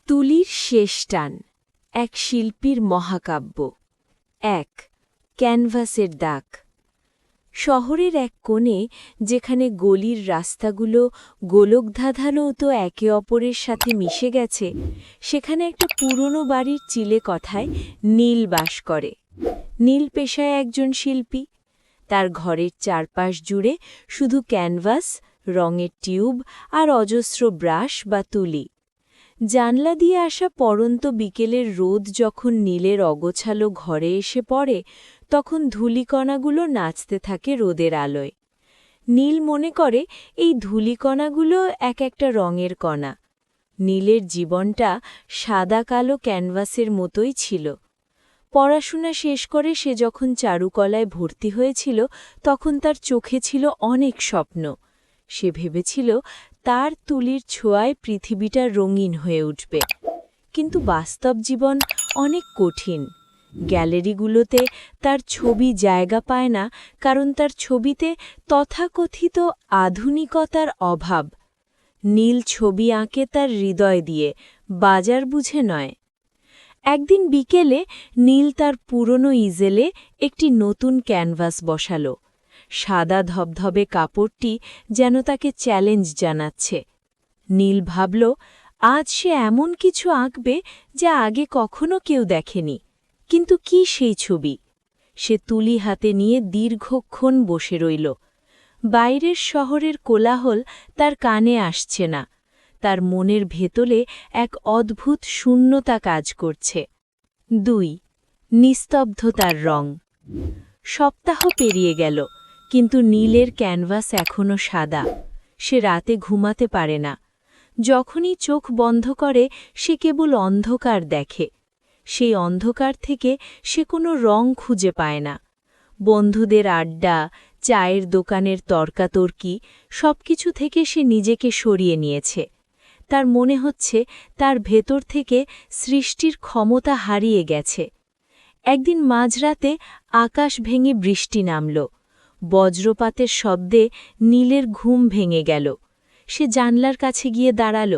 তুলির শেষ টান, এক শিল্পীর মহাকাব্য। ১ ক্যানভাসের দাগ। শহরের এক কোণে, যেখানে গলির রাস্তাগুলো গোলকধাঁধানো তো একে অপরের সাথে মিশে গেছে, সেখানে একটা পুরনো বাড়ির চিলে কথায় নীল বাস করে। নীল পেশায় একজন শিল্পী। তার ঘরের চারপাশ জুড়ে শুধু ক্যানভাস, রঙের টিউব আর অজস্র ব্রাশ বা তুলি। জানলা দিয়ে আসা পড়ন্ত বিকেলের রোদ যখন নীলের অগোছালো ঘরে এসে পড়ে, তখন ধূলিকণাগুলো নাচতে থাকে রোদের আলোয়। নীল মনে করে এই ধূলিকণাগুলো এক একটা রঙের কণা। নীলের জীবনটা সাদা কালো ক্যানভাসের মতোই ছিল। পড়াশোনা শেষ করে সে যখন চারুকলায় ভর্তি হয়েছিল, তখন তার চোখে ছিল অনেক স্বপ্ন। সে ভেবেছিল তার তুলির ছোঁয়ায় পৃথিবীটা রঙিন হয়ে উঠবে। কিন্তু বাস্তব জীবন অনেক কঠিন। গ্যালারিগুলোতে তার ছবি জায়গা পায় না, কারণ তার ছবিতে তথাকথিত আধুনিকতার অভাব। নীল ছবি আঁকে তার হৃদয় দিয়ে, বাজার বুঝে নয়। একদিন বিকেলে নীল তার পুরনো ইজেলে একটি নতুন ক্যানভাস বসাল। সাদা ধবধবে কাপড়টি যেন তাকে চ্যালেঞ্জ জানাচ্ছে। নীল ভাবল, আজ সে এমন কিছু আঁকবে যা আগে কখনো কেউ দেখেনি। কিন্তু কি সেই ছবি? সে তুলি হাতে নিয়ে দীর্ঘক্ষণ বসে রইল। বাইরের শহরের কোলাহল তার কানে আসছে না। তার মনের ভেতরে এক অদ্ভুত শূন্যতা কাজ করছে। ২ নিস্তব্ধতার রং। সপ্তাহ পেরিয়ে গেল, কিন্তু নীলের ক্যানভাস এখনও সাদা। সে রাতে ঘুমাতে পারে না। যখনই চোখ বন্ধ করে, সে কেবল অন্ধকার দেখে। সেই অন্ধকার থেকে সে কোনো রং খুঁজে পায় না। বন্ধুদের আড্ডা, চায়ের দোকানের তর্কাতর্কি, সবকিছু থেকে সে নিজেকে সরিয়ে নিয়েছে। তার মনে হচ্ছে তার ভেতর থেকে সৃষ্টির ক্ষমতা হারিয়ে গেছে। একদিন মাঝরাতে আকাশ ভেঙে বৃষ্টি নামল। বজ্রপাতের শব্দে নীলের ঘুম ভেঙে গেল। সে জানলার কাছে গিয়ে দাঁড়াল।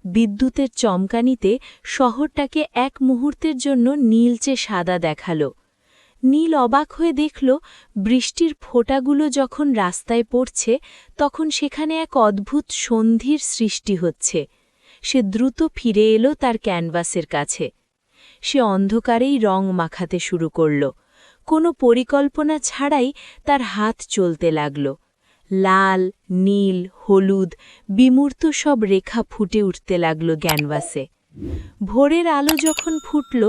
বিদ্যুতের চমকানিতে শহরটাকে এক মুহূর্তের জন্য নীলচে সাদা দেখাল। নীল অবাক হয়ে দেখল, বৃষ্টির ফোঁটাগুলো যখন রাস্তায় পড়ছে, তখন সেখানে এক অদ্ভুত সন্ধির সৃষ্টি হচ্ছে। সে দ্রুত ফিরে এলো তার ক্যানভাসের কাছে। সে অন্ধকারেই রং মাখাতে শুরু করল। কোনো পরিকল্পনা ছাড়াই তার হাত চলতে লাগল। লাল, নীল, হলুদ, বিমূর্ত সব রেখা ফুটে উঠতে লাগল ক্যানভাসে। ভোরের আলো যখন ফুটল,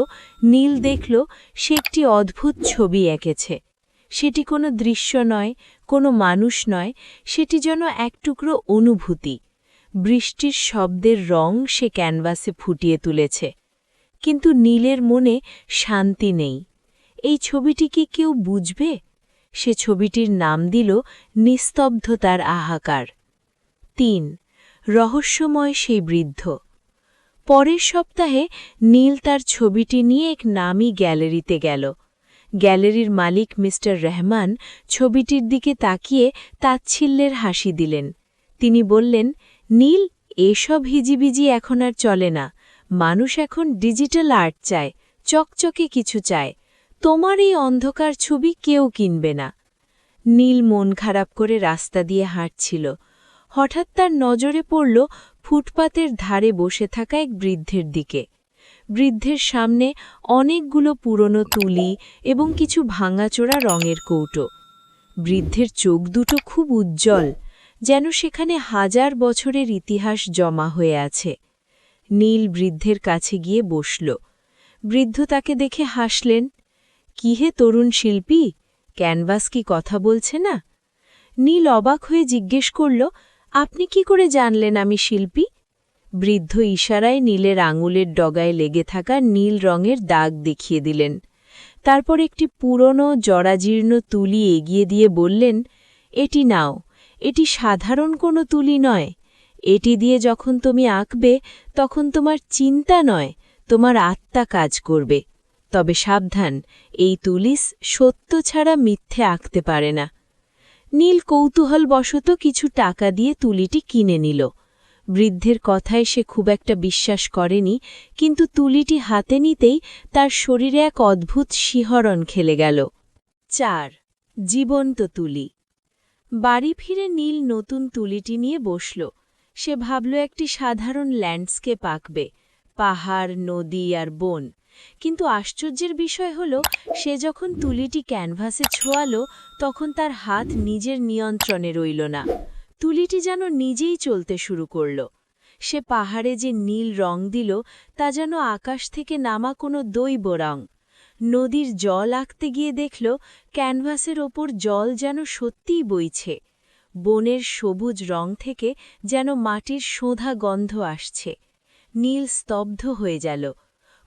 নীল দেখল সে একটি অদ্ভুত ছবি এঁকেছে। সেটি কোনো দৃশ্য নয়, কোনো মানুষ নয়, সেটি যেন এক টুকরো অনুভূতি। বৃষ্টির শব্দের রং সে ক্যানভাসে ফুটিয়ে তুলেছে। কিন্তু নীলের মনে শান্তি নেই। এই ছবিটি কি কেউ বুঝবে? সে ছবিটির নাম দিল নিস্তব্ধতার হাহাকার। ৩ রহস্যময় সেই বৃদ্ধ। পরের সপ্তাহে নীল তার ছবিটি নিয়ে এক নামী গ্যালারিতে গেল। গ্যালারির মালিক মিস্টার রহমান ছবিটির দিকে তাকিয়ে তাচ্ছিল্যের হাসি দিলেন। তিনি বললেন, নীল, এসব হিজিবিজি এখন আর চলে না। মানুষ এখন ডিজিটাল আর্ট চায়, চকচকে কিছু চায়। তোমার এই অন্ধকার ছবি কেউ কিনবে না। নীল মন খারাপ করে রাস্তা দিয়ে হাঁটছিল। হঠাৎ তার নজরে পড়ল ফুটপাতের ধারে বসে থাকা এক বৃদ্ধের দিকে। বৃদ্ধের সামনে অনেকগুলো পুরনো তুলি এবং কিছু ভাঙাচোরা রঙের কৌটো। বৃদ্ধের চোখ দুটো খুব উজ্জ্বল, যেন সেখানে হাজার বছরের ইতিহাস জমা হয়ে আছে। নীল বৃদ্ধের কাছে গিয়ে বসল। বৃদ্ধ তাকে দেখে হাসলেন। কি হে তরুণ শিল্পী, ক্যানভাস কি কথা বলছে না? নীল অবাক হয়ে জিজ্ঞেস করল, আপনি কি করে জানলেন আমি শিল্পী? বৃদ্ধ ইশারায় নীলের আঙুলের ডগায় লেগে থাকা নীল রঙের দাগ দেখিয়ে দিলেন। তারপর একটি পুরনো জরাজীর্ণ তুলি এগিয়ে দিয়ে বললেন, এটি নাও। এটি সাধারণ কোনো তুলি নয়। এটি দিয়ে যখন তুমি আঁকবে, তখন তোমার চিন্তা নয়, তোমার আত্মা কাজ করবে। তবে সাবধান, এই তুলি সত্য ছাড়া মিথ্যে আঁকতে পারে না। নীল কৌতূহলবশত কিছু টাকা দিয়ে তুলিটি কিনে নিল। বৃদ্ধের কথায় সে খুব একটা বিশ্বাস করেনি, কিন্তু তুলিটি হাতে নিতেই তার শরীরে এক অদ্ভুত শিহরণ খেলে গেল। ৪. জীবন্ত তুলি। বাড়ি ফিরে নীল নতুন তুলিটি নিয়ে বসল। সে ভাবল একটি সাধারণ ল্যান্ডস্কেপ আঁকবে, পাহাড়, নদী আর বন। কিন্তু আশ্চর্যের বিষয় হল, সে যখন তুলিটি ক্যানভাসে ছোঁয়াল, তখন তার হাত নিজের নিয়ন্ত্রণে রইল না। তুলিটি যেন নিজেই চলতে শুরু করল। সে পাহাড়ে যে নীল রং দিল, তা যেন আকাশ থেকে নামা কোনো দৈব রং। নদীর জল আঁকতে গিয়ে দেখল, ক্যানভাসের ওপর জল যেন সত্যিই বইছে। বনের সবুজ রং থেকে যেন মাটির সোঁধা গন্ধ আসছে। নীল স্তব্ধ হয়ে গেল।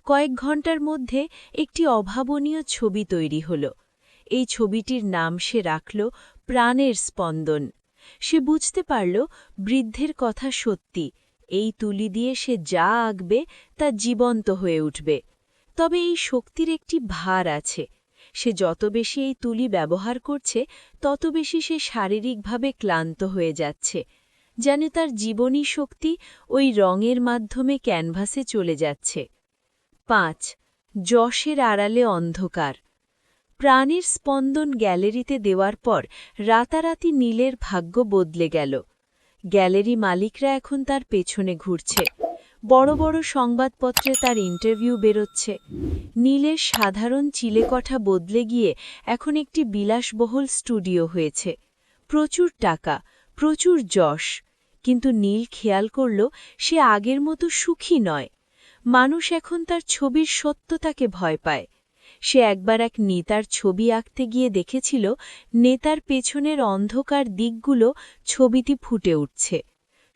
কয়েক ঘন্টার মধ্যে একটি অভাবনীয় ছবি তৈরি হল। এই ছবিটির নাম সে রাখল প্রাণের স্পন্দন। সে বুঝতে পারল, বৃদ্ধের কথা সত্যি, এই তুলি দিয়ে সে যা আঁকবে তা জীবন্ত হয়ে উঠবে। তবে এই শক্তির একটি ভার আছে। সে যত বেশি এই তুলি ব্যবহার করছে, তত বেশি সে শারীরিকভাবে ক্লান্ত হয়ে যাচ্ছে। যেন তার জীবনী শক্তি ওই রঙের মাধ্যমে ক্যানভাসে চলে যাচ্ছে। ৫. যশের আড়ালে অন্ধকার। প্রাণের স্পন্দন গ্যালারিতে দেওয়ার পর রাতারাতি নীলের ভাগ্য বদলে গেল। গ্যালারি মালিকরা এখন তার পেছনে ঘুরছে। বড় বড় সংবাদপত্রে তার ইন্টারভিউ বেরোচ্ছে। নীলের সাধারণ চিলেকঠা বদলে গিয়ে এখন একটি বিলাসবহুল স্টুডিও হয়েছে। প্রচুর টাকা, প্রচুর যশ। কিন্তু নীল খেয়াল করল, সে আগের মতো সুখী নয়। মানুষ এখন তার ছবির সত্যতাকে ভয় পায়। সে একবার এক নেতার ছবি আঁকতে গিয়ে দেখেছিল, নেতার পেছনের অন্ধকার দিকগুলো ছবিটি ফুটে উঠছে।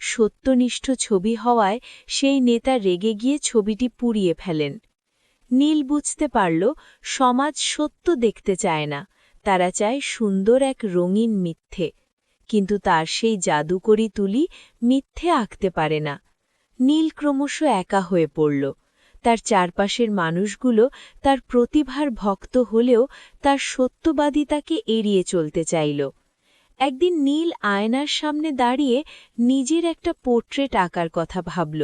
সত্যনিষ্ঠ ছবি হওয়ায় সেই নেতা রেগে গিয়ে ছবিটি পুড়িয়ে ফেলেন। নীল বুঝতে পারল, সমাজ সত্য দেখতে চায় না, তারা চায় সুন্দর এক রঙিন মিথ্যে। কিন্তু তার সেই জাদুকরি তুলি মিথ্যে আঁকতে পারে না। নীল ক্রমশ একা হয়ে পড়ল। তার চারপাশের মানুষগুলো তার প্রতিভার ভক্ত হলেও তার সত্যবাদিতাকে এড়িয়ে চলতে চাইল। একদিন নীল আয়নার সামনে দাঁড়িয়ে নিজের একটা পোর্ট্রেট আঁকার কথা ভাবল।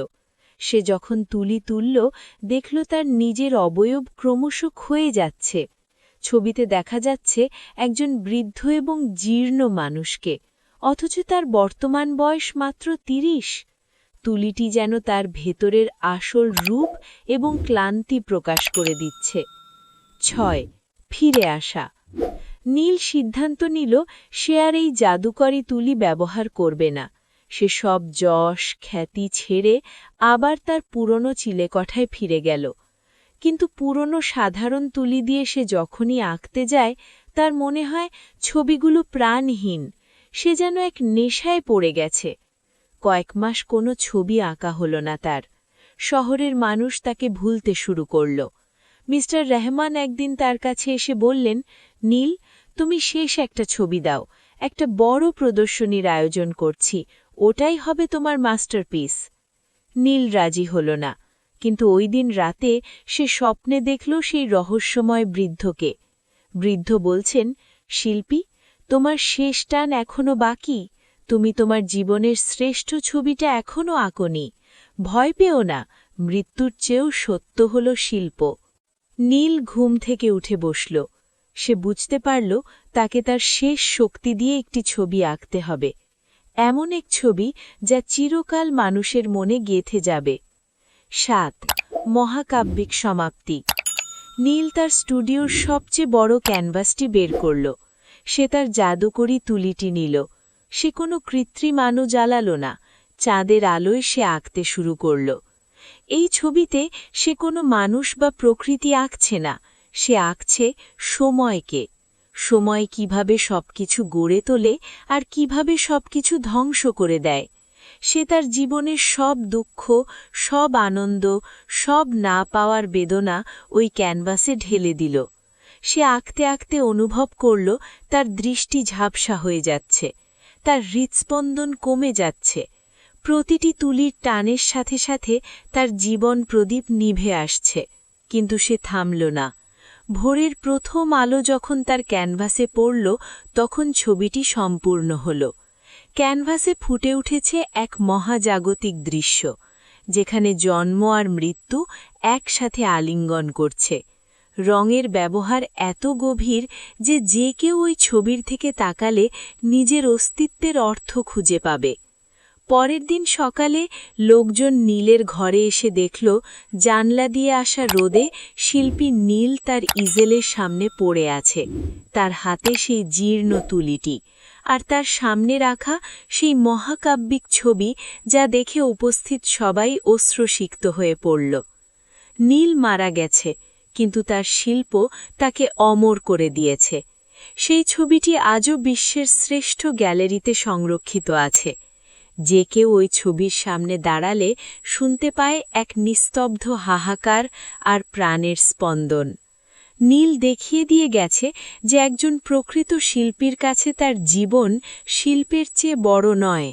সে যখন তুলি তুলল, দেখল তার নিজের অবয়ব ক্রমশ ক্ষয়ে যাচ্ছে। ছবিতে দেখা যাচ্ছে একজন বৃদ্ধ এবং জীর্ণ মানুষকে, অথচ তার বর্তমান বয়স মাত্র ৩০। তুলিটি যেন তার ভেতরের আসল রূপ এবং ক্লান্তি প্রকাশ করে দিচ্ছে। ৬. ফিরে আসা। নীল সিদ্ধান্ত নিল, সে আর এই জাদুকরি তুলি ব্যবহার করবে না। সে সব যশ, খ্যাতি ছেড়ে আবার তার পুরনো চিলেকঠায় ফিরে গেল। কিন্তু পুরনো সাধারণ তুলি দিয়ে সে যখনই আঁকতে যায়, তার মনে হয় ছবিগুলো প্রাণহীন। সে যেন এক নেশায় পড়ে গেছে। কয়েক মাস কোনো ছবি আঁকা হল না তার। শহরের মানুষ তাকে ভুলতে শুরু করল। মিস্টার রহমান একদিন তার কাছে এসে বললেন, নীল, তুমি শেষ একটা ছবি দাও, একটা বড় প্রদর্শনীর আয়োজন করছি, ওটাই হবে তোমার মাস্টারপিস। নীল রাজি হল না, কিন্তু ওই দিন রাতে সে স্বপ্নে দেখল সেই রহস্যময় বৃদ্ধকে। বৃদ্ধ বলছেন, শিল্পী, তোমার শেষ টান এখনো বাকি, তুমি তোমার জীবনের শ্রেষ্ঠ ছবিটা এখনো আঁকোনি। ভয় পেও না, মৃত্যুর চেয়েও সত্য হল শিল্প। নীল ঘুম থেকে উঠে বসল। সে বুঝতে পারল, তাকে তার শেষ শক্তি দিয়ে একটি ছবি আঁকতে হবে, এমন এক ছবি যা চিরকাল মানুষের মনে গেঁথে যাবে। ৭. মহাকাব্যিক সমাপ্তি। নীল তার স্টুডিওর সবচেয়ে বড় ক্যানভাসটি বের করল। সে তার জাদুকরি তুলিটি নিল। সে কোনো কৃত্রিম আলো জ্বালাল না, চাঁদের আলোয় সে আঁকতে শুরু করল। এই ছবিতে সে কোনো মানুষ বা প্রকৃতি আঁকছে না, সে আঁকছে সময়কে। সময় কিভাবে সবকিছু গড়ে তোলে আর কিভাবে সবকিছু ধ্বংস করে দেয়। সে তার জীবনের সব দুঃখ, সব আনন্দ, সব না পাওয়ার বেদনা ওই ক্যানভাসে ঢেলে দিল। সে আঁকতে আঁকতে অনুভব করল, তার দৃষ্টি ঝাপসা হয়ে যাচ্ছে, তার হৃৎস্পন্দন কমে যাচ্ছে। প্রতিটি তুলির টানের সাথে সাথে তার জীবন প্রদীপ নিভে আসছে, কিন্তু সে থামল না। ভোরের প্রথম আলো যখন তার ক্যানভাসে পড়ল, তখন ছবিটি সম্পূর্ণ হল। ক্যানভাসে ফুটে উঠেছে এক মহাজাগতিক দৃশ্য, যেখানে জন্ম আর মৃত্যু একসাথে আলিঙ্গন করছে। রঙের ব্যবহার এত গভীর যে যে কেউ ওই ছবির থেকে তাকালে নিজের অস্তিত্বের অর্থ খুঁজে পাবে। পরের দিন সকালে লোকজন নীলের ঘরে এসে দেখল জানলা দিয়ে আসা রোদে শিল্পী নীল তার ইজেলের সামনে পড়ে আছে, তার হাতে সেই জীর্ণ তুলিটি, আর তার সামনে রাখা সেই মহাকাব্যিক ছবি যা দেখে উপস্থিত সবাই অশ্রুসিক্ত হয়ে পড়ল। নীল মারা গেছে, কিন্তু তার শিল্প তাকে অমর করে দিয়েছে। সেই ছবিটি আজও বিশ্বের শ্রেষ্ঠ গ্যালারিতে সংরক্ষিত আছে। যে কেউ ওই ছবির সামনে দাঁড়ালে শুনতে পায় এক নিস্তব্ধ হাহাকার আর প্রাণের স্পন্দন। নীল দেখিয়ে দিয়ে গেছে যে একজন প্রকৃত শিল্পীর কাছে তার জীবন শিল্পের চেয়ে বড় নয়।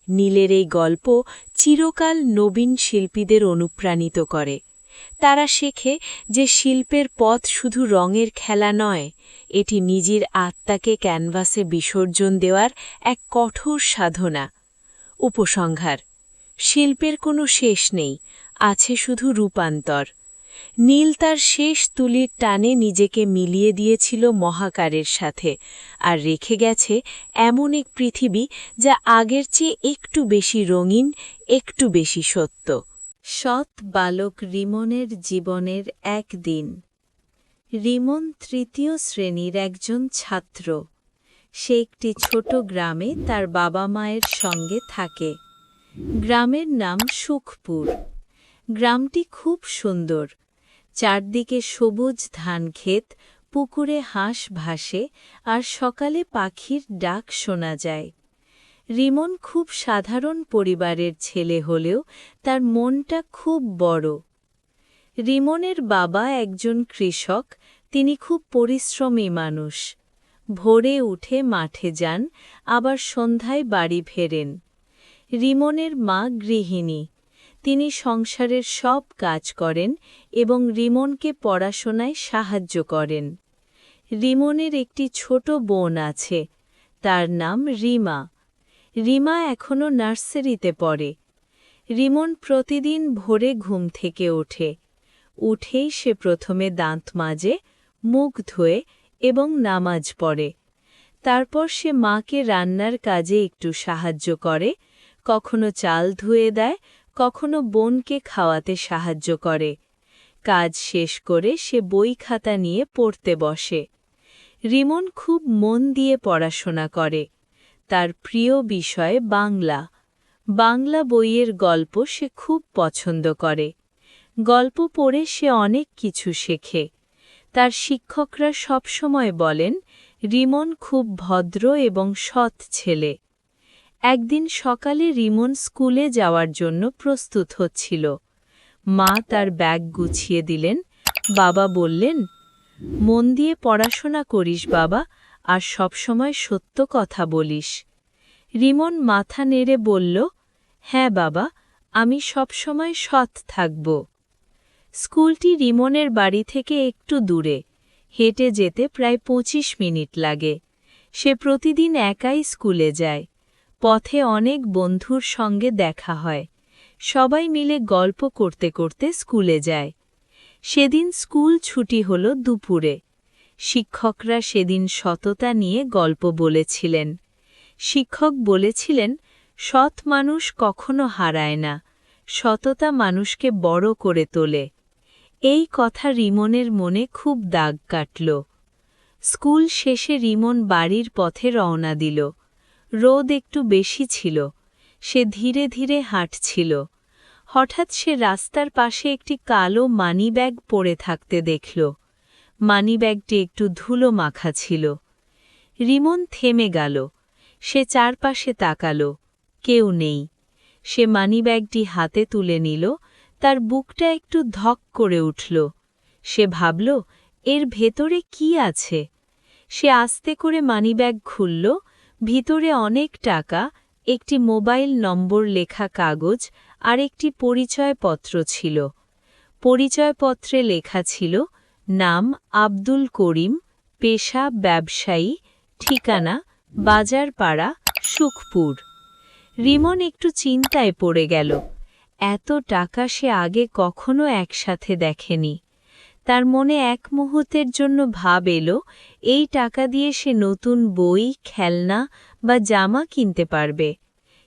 নীলের এই গল্প চিরকাল নবীন শিল্পীদের অনুপ্রাণিত করে। তারা শেখে যে শিল্পের পথ শুধু রঙের খেলা নয়, এটি নিজের আত্মাকে ক্যানভাসে বিসর্জন দেওয়ার এক কঠোর সাধনা। উপসংহার: শিল্পের কোনো শেষ নেই, আছে শুধু রূপান্তর। নীল তার শেষ তুলির টানে নিজেকে মিলিয়ে দিয়েছিল মহাকারের সাথে, আর রেখে গেছে এমন এক পৃথিবী যা আগের চেয়ে একটু বেশি রঙিন, একটু বেশি সত্য। সৎ বালক রিমনের জীবনের একদিন। রিমন তৃতীয় শ্রেণীর একজন ছাত্র। সে একটি ছোট গ্রামে তার বাবা মায়ের সঙ্গে থাকে। গ্রামের নাম সুখপুর। গ্রামটি খুব সুন্দর। চারদিকে সবুজ ধানক্ষেত, পুকুরে হাঁস ভাসে, আর সকালে পাখির ডাক শোনা যায়। রিমন খুব সাধারণ পরিবারের ছেলে হলেও তার মনটা খুব বড়। রিমনের বাবা একজন কৃষক, তিনি খুব পরিশ্রমী মানুষ। ভোরে উঠে মাঠে যান, আবার সন্ধ্যায় বাড়ি ফেরেন। রিমনের মা গৃহিণী, তিনি সংসারের সব কাজ করেন এবং রিমনকে পড়াশোনায় সাহায্য করেন। রিমনের একটি ছোট বোন আছে, তার নাম রিমা। রিমা এখনও নার্সারিতে পড়ে। রিমন প্রতিদিন ভোরে ঘুম থেকে ওঠে। উঠেই সে প্রথমে দাঁত মাজে, মুখ ধোয় এবং নামাজ পড়ে। তারপর সে মাকে রান্নার কাজে একটু সাহায্য করে, কখনো চাল ধুয়ে দেয়, কখনো বোনকে খাওয়াতে সাহায্য করে। কাজ শেষ করে সে বই খাতা নিয়ে পড়তে বসে। রিমন খুব মন দিয়ে পড়াশোনা করে। তার প্রিয় বিষয় বাংলা। বাংলা বইয়ের গল্প সে খুব পছন্দ করে। গল্প পড়ে সে অনেক কিছু শেখে। তার শিক্ষকরা সবসময় বলেন, রিমন খুব ভদ্র এবং সৎ ছেলে। একদিন সকালে রিমন স্কুলে যাওয়ার জন্য প্রস্তুত হচ্ছিল। মা তার ব্যাগ গুছিয়ে দিলেন। বাবা বললেন, মন দিয়ে পড়াশোনা করিস বাবা, আর সবসময় সত্য কথা বলিস। রিমন মাথা নেড়ে বলল, হ্যাঁ বাবা, আমি সবসময় সৎ থাকব। স্কুলটি রিমনের বাড়ি থেকে একটু দূরে। হেঁটে যেতে প্রায় 25 মিনিট লাগে। সে প্রতিদিন একাই স্কুলে যায়। পথে অনেক বন্ধুর সঙ্গে দেখা হয়। সবাই মিলে গল্প করতে করতে স্কুলে যায়। সেদিন স্কুল ছুটি হল দুপুরে। শিক্ষকরা সেদিন সততা নিয়ে গল্প বলেছিলেন। শিক্ষক বলেছিলেন, সৎ মানুষ কখনো হারায় না, সততা মানুষকে বড় করে তোলে। এই কথা রিমনের মনে খুব দাগ কাটল। স্কুল শেষে রিমন বাড়ির পথে রওনা দিল। রোদ একটু বেশি ছিল। সে ধীরে ধীরে হাঁটছিল। হঠাৎ সে রাস্তার পাশে একটি কালো মানিব্যাগ পড়ে থাকতে দেখল। মানিব্যাগটি একটু ধুলো মাখা ছিল। রিমন থেমে গেল। সে চারপাশে তাকাল। কেউ নেই। সে মানিব্যাগটি হাতে তুলে নিল। তার বুকটা একটু ধক করে উঠল। সে ভাবল, এর ভেতরে কি আছে? সে আস্তে করে মানিব্যাগ খুলল। ভিতরে অনেক টাকা, একটি মোবাইল নম্বর লেখা কাগজ আর একটি পরিচয়পত্র ছিল। পরিচয়পত্রে লেখা ছিল, নাম আব্দুল করিম, পেশা ব্যবসায়ী, ঠিকানা বাজারপাড়া, সুখপুর। রিমন একটু চিন্তায় পড়ে গেল। এত টাকা সে আগে কখনো একসাথে দেখেনি। তার মনে এক মুহূর্তের জন্য ভাব এলো, এই টাকা দিয়ে সে নতুন বই, খেলনা বা জামা কিনতে পারবে।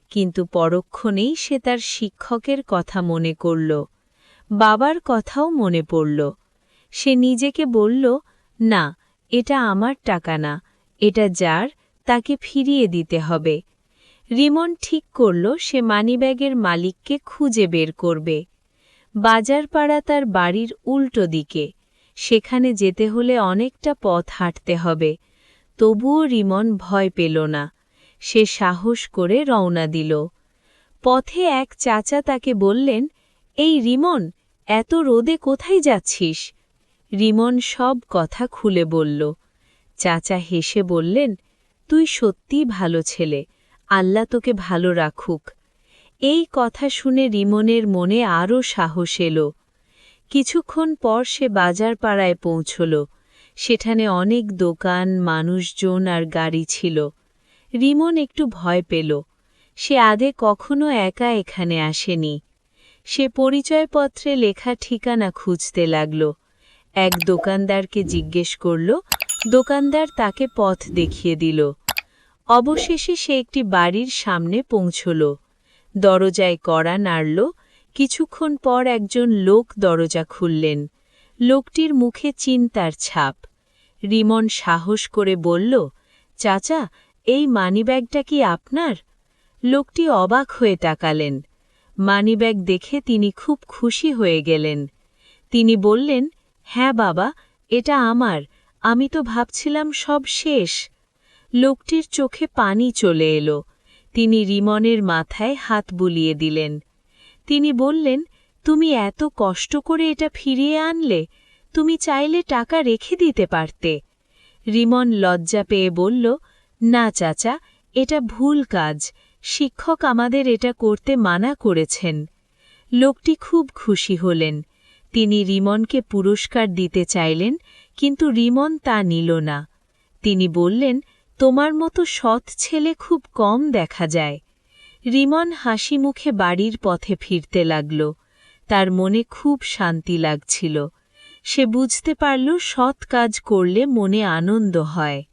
কিন্তু পরক্ষণেই সে তার শিক্ষকের কথা মনে করল। বাবার কথাও মনে পড়ল। সে নিজেকে বলল, না, এটা আমার টাকা না, এটা যার, তাকে ফিরিয়ে দিতে হবে। রিমন ঠিক করল সে মানিব্যাগের মালিককে খুঁজে বের করবে। বাজারপাড়া তার বাড়ির উল্টো দিকে। সেখানে যেতে হলে অনেকটা পথ হাঁটতে হবে। তবুও রিমন ভয় পেল না। সে সাহস করে রওনা দিল। পথে এক চাচা তাকে বললেন, এই রিমন, এত রোদে কোথায় যাচ্ছিস? রিমন সব কথা খুলে বলল। চাচা হেসে বললেন, তুই সত্যিই ভালো ছেলে, আল্লাহ তোকে ভালো রাখুক। এই কথা শুনে রিমনের মনে আরও সাহস এলো। কিছুক্ষণ পর সে বাজারপাড়ায় পৌঁছল। সেখানে অনেক দোকান, মানুষজন আর গাড়ি ছিল। রিমন একটু ভয় পেল। সে আগে কখনো একা এখানে আসেনি। সে পরিচয়পত্রে লেখা ঠিকানা খুঁজতে লাগল। এক দোকানদারকে জিজ্ঞেস করল। দোকানদার তাকে পথ দেখিয়ে দিল। অবশেষে সে একটি বাড়ির সামনে পৌঁছল। দরজায় কড়া নাড়ল। কিছুক্ষণ পর একজন লোক দরজা খুললেন। লোকটির মুখে চিন্তার ছাপ। রিমন সাহস করে বলল, চাচা, এই মানিব্যাগটা কি আপনার? লোকটি অবাক হয়ে তাকালেন। মানিব্যাগ দেখে তিনি খুব খুশি হয়ে গেলেন। তিনি বললেন, হ্যাঁ বাবা, এটা আমার, আমি তো ভাবছিলাম সব শেষ। লোকটির চোখে পানি চলে এলো। তিনি রিমনের মাথায় হাত বুলিয়ে দিলেন। তিনি বললেন, তুমি এত কষ্ট করে এটা ফিরিয়ে আনলে, তুমি চাইলে টাকা রেখে দিতে পারতে। রিমন লজ্জা পেয়ে বলল, না চাচা, এটা ভুল কাজ, শিক্ষক আমাদের এটা করতে মানা করেছেন। লোকটি খুব খুশি হলেন। তিনি রিমনকে পুরস্কার দিতে চাইলেন, কিন্তু রিমন তা নিল না। তিনি বললেন, তোমার মতো সৎ ছেলে খুব কম দেখা যায়। রিমন হাসি মুখে বাড়ির পথে ফিরতে লাগল। তার মনে খুব শান্তি লাগছিল। সে বুঝতে পারল সৎ কাজ করলে মনে আনন্দ হয়।